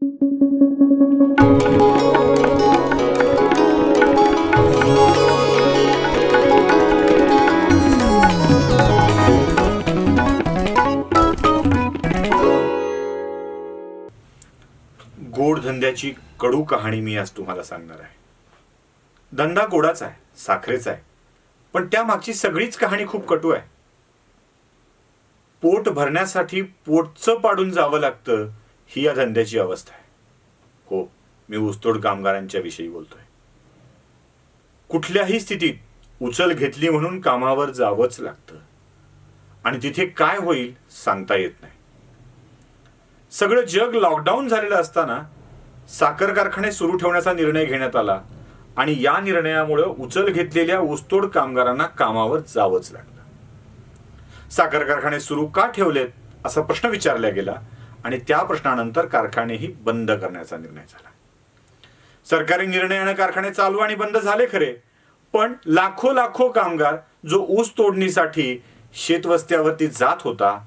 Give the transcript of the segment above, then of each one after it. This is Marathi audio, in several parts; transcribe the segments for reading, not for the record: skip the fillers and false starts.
गोडधंद्याची कडू कहाणी मी आज तुम्हाला सांगणार आहे. धंदा गोडाचा आहे, साखरेचा आहे, पण त्यामागची सगळीच कहाणी खूप कटू आहे. पोट भरण्यासाठी पोटचं पाडून जावं लागतं, ही या धंद्याची अवस्था आहे. हो, मी ऊसतोड कामगारांच्या विषयी बोलतोय. कुठल्याही स्थितीत उचल घेतली म्हणून कामावर जावंच लागतं आणि तिथे काय होईल सांगता येत नाही. सगळं जग लॉकडाऊन झालेलं असताना साखर कारखाने सुरू ठेवण्याचा निर्णय घेण्यात आला आणि या निर्णयामुळे उचल घेतलेल्या ऊसतोड कामगारांना कामावर जावंच लागलं. साखर कारखाने सुरू का ठेवलेत असा प्रश्न विचारला गेला आणि त्या प्रश्नानंतर कारखानेही बंद करण्याचा निर्णय झाला. सरकारी निर्णयाने कारखाने चालू आणि बंद झाले खरे, पण लाखो कामगार जो ऊस तोडणीसाठी शेतवस्त्यावरती जात होता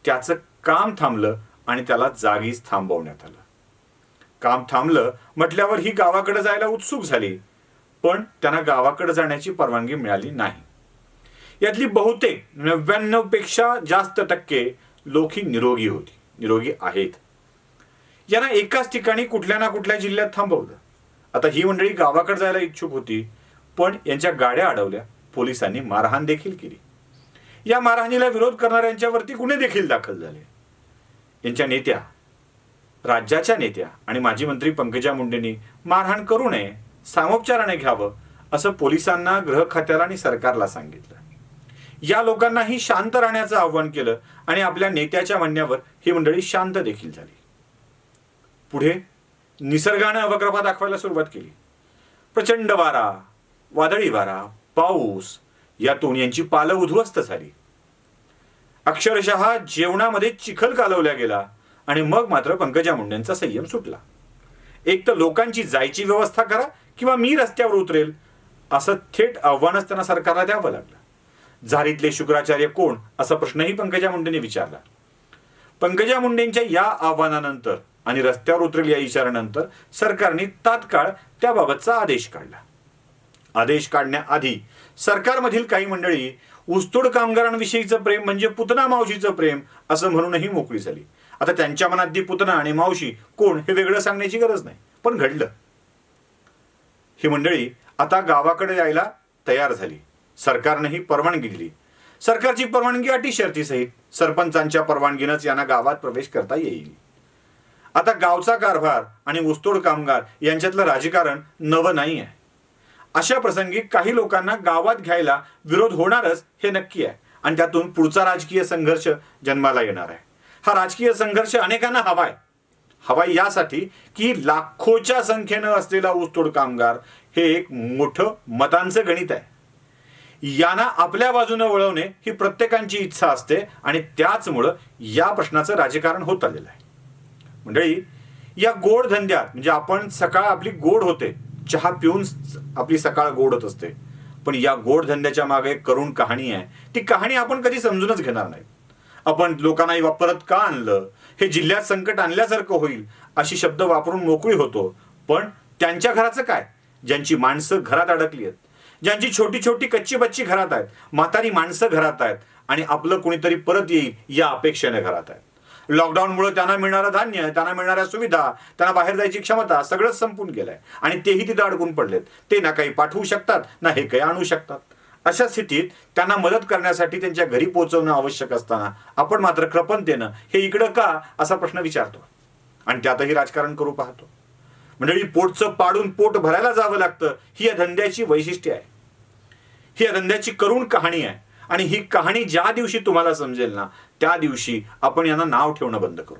त्याचं काम थांबलं आणि त्याला जागीच थांबवण्यात आलं. काम थांबलं म्हटल्यावर ही गावाकडे जायला उत्सुक झाली, पण त्यांना गावाकडे जाण्याची परवानगी मिळाली नाही. यातली बहुतेक 99% जास्त टक्के लोक ही निरोगी आहेत. यांना एकाच ठिकाणी कुठल्या ना कुठल्या जिल्ह्यात थांबवलं. आता ही मंडळी गावाकडे जायला इच्छुक होती, पण यांच्या गाड्या अडवल्या. पोलिसांनी मारहाण देखील केली. या मारहाणीला विरोध करणाऱ्यांच्यावरती गुन्हे देखील दाखल झाले. यांच्या नेत्या, राज्याच्या नेत्या आणि माजी मंत्री पंकजा मुंडेंनी मारहाण करू नये, सामोपचाराने घ्यावं असं पोलिसांना, गृह खात्याला आणि सरकारला सांगितलं. या लोकांनाही शांत राहण्याचं आव्हान केलं आणि आपल्या नेत्याच्या म्हणण्यावर ही मंडळी शांत देखील झाली. पुढे निसर्गाने अवक्रपा दाखवायला सुरुवात केली. प्रचंड वारा, वादळी वारा, पाऊस यातून यांची पालं उद्ध्वस्त झाली. अक्षरशः जेवणामध्ये चिखल कालवल्या गेला आणि मग मात्र पंकजा मुंडेंचा संयम सुटला. एक तर लोकांची जायची व्यवस्था करा किंवा मी रस्त्यावर उतरेल असं थेट आव्हानच त्यांना सरकारला द्यावं लागलं. झारीतले शुक्राचार्य कोण असा प्रश्नही पंकजा मुंडेंनी विचारला. पंकजा मुंडेंच्या या आव्हानानंतर आणि रस्त्यावर उतरेल या इशाऱ्यानंतर सरकारने तात्काळ त्याबाबतचा आदेश काढला. आदेश काढण्याआधी सरकारमधील काही मंडळी ऊसतोड कामगारांविषयीचं प्रेम म्हणजे पुतना मावशीचं प्रेम असं म्हणूनही मोकळी झाली. आता त्यांच्या मनात ती पुतना आणि मावशी कोण हे वेगळं सांगण्याची गरज नाही, पण घडलं. ही मंडळी आता गावाकडे यायला तयार झाली. सरकारनेही परवानगी दिली. सरकारची परवानगी अटी शर्ती सहित सरपंचांच्या परवानगीनंच यांना गावात प्रवेश करता येईल. आता गावचा कारभार आणि ऊसतोड कामगार यांच्यातलं राजकारण नवं नाही आहे. अशा प्रसंगी काही लोकांना गावात घ्यायला विरोध होणारच हे नक्की आहे आणि त्यातून पुढचा राजकीय संघर्ष जन्माला येणार आहे. हा राजकीय संघर्ष अनेकांना हवाय यासाठी की लाखोच्या संख्येनं असलेला ऊसतोड कामगार हे एक मोठं मतांचं गणित आहे. यांना आपल्या बाजूने वळवणे ही प्रत्येकाची इच्छा असते आणि त्याचमुळं या प्रश्नाचं राजकारण होत आलेलं आहे. मंडळी, या गोड धंद्यात म्हणजे आपण सकाळ आपली गोड होते, चहा पिऊन आपली सकाळ गोड होत असते, पण या गोड धंद्याच्या मागे करुण कहाणी आहे. ती कहाणी आपण कधी समजूनच घेणार नाही. आपण लोकांना परत का आणलं, हे जिल्ह्यात संकट आणल्यासारखं होईल अशी शब्द वापरून मोकळी होतो, पण त्यांच्या घराचं काय, ज्यांची माणसं घरात अडकली आहेत, ज्यांची छोटी छोटी कच्ची बच्ची घरात आहेत, म्हातारी माणसं घरात आहेत आणि आपलं कोणीतरी परत येईल या अपेक्षेने घरात आहेत. लॉकडाऊनमुळे त्यांना मिळणारं धान्य, त्यांना मिळणाऱ्या सुविधा, त्यांना बाहेर जायची क्षमता सगळंच संपून गेलंय आणि तेही तिथं अडकून पडलेत. ते ना काही पाठवू शकतात ना हे काही आणू शकतात. अशा स्थितीत त्यांना मदत करण्यासाठी त्यांच्या घरी पोहोचवणं आवश्यक असताना आपण मात्र कृपणतेनं हे इकडं का असा प्रश्न विचारतो आणि त्यातही राजकारण करू पाहतो. मंडळी, पोटचं पाडून पोट भरायला जावं लागतं ही या धंद्याची वैशिष्ट्य आहे. ही या धंद्याची करुण कहाणी आहे आणि ही कहाणी ज्या दिवशी तुम्हाला समजेल ना त्या दिवशी आपण यांना नाव ठेवणं बंद करू.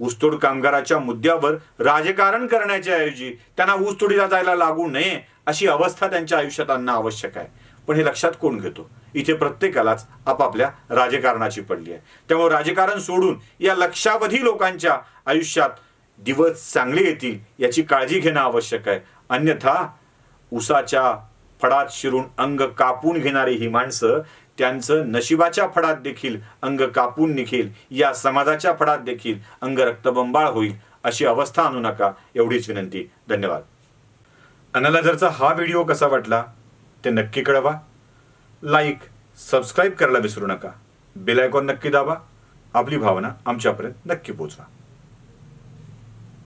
ऊसतोड कामगाराच्या मुद्द्यावर राजकारण करण्याच्या ऐवजी त्यांना ऊसतोडीला जायला लागू नये अशी अवस्था त्यांच्या आयुष्यात आणणं आवश्यक आहे. पण हे लक्षात कोण घेतो? इथे प्रत्येकालाच आपापल्या राजकारणाची पडली आहे. त्यामुळे राजकारण सोडून या लक्षावधी लोकांच्या आयुष्यात दिवस चांगले येतील याची काळजी घेणं आवश्यक आहे. अन्यथा उसाच्या फडात शिरून अंग कापून घेणारी ही माणसं त्यांचं नशिबाच्या फडात देखील अंग कापून निघेल, या समाजाच्या फडात देखील अंग रक्तबंबाळ होईल अशी अवस्था आणू नका, एवढीच विनंती. धन्यवाद. अनलायझरचा हा व्हिडिओ कसा वाटला ते नक्की कळवा. लाईक, सबस्क्राईब करायला विसरू नका. बेल आयकॉन नक्की दाबा. आपली भावना आमच्यापर्यंत नक्की पोचवा.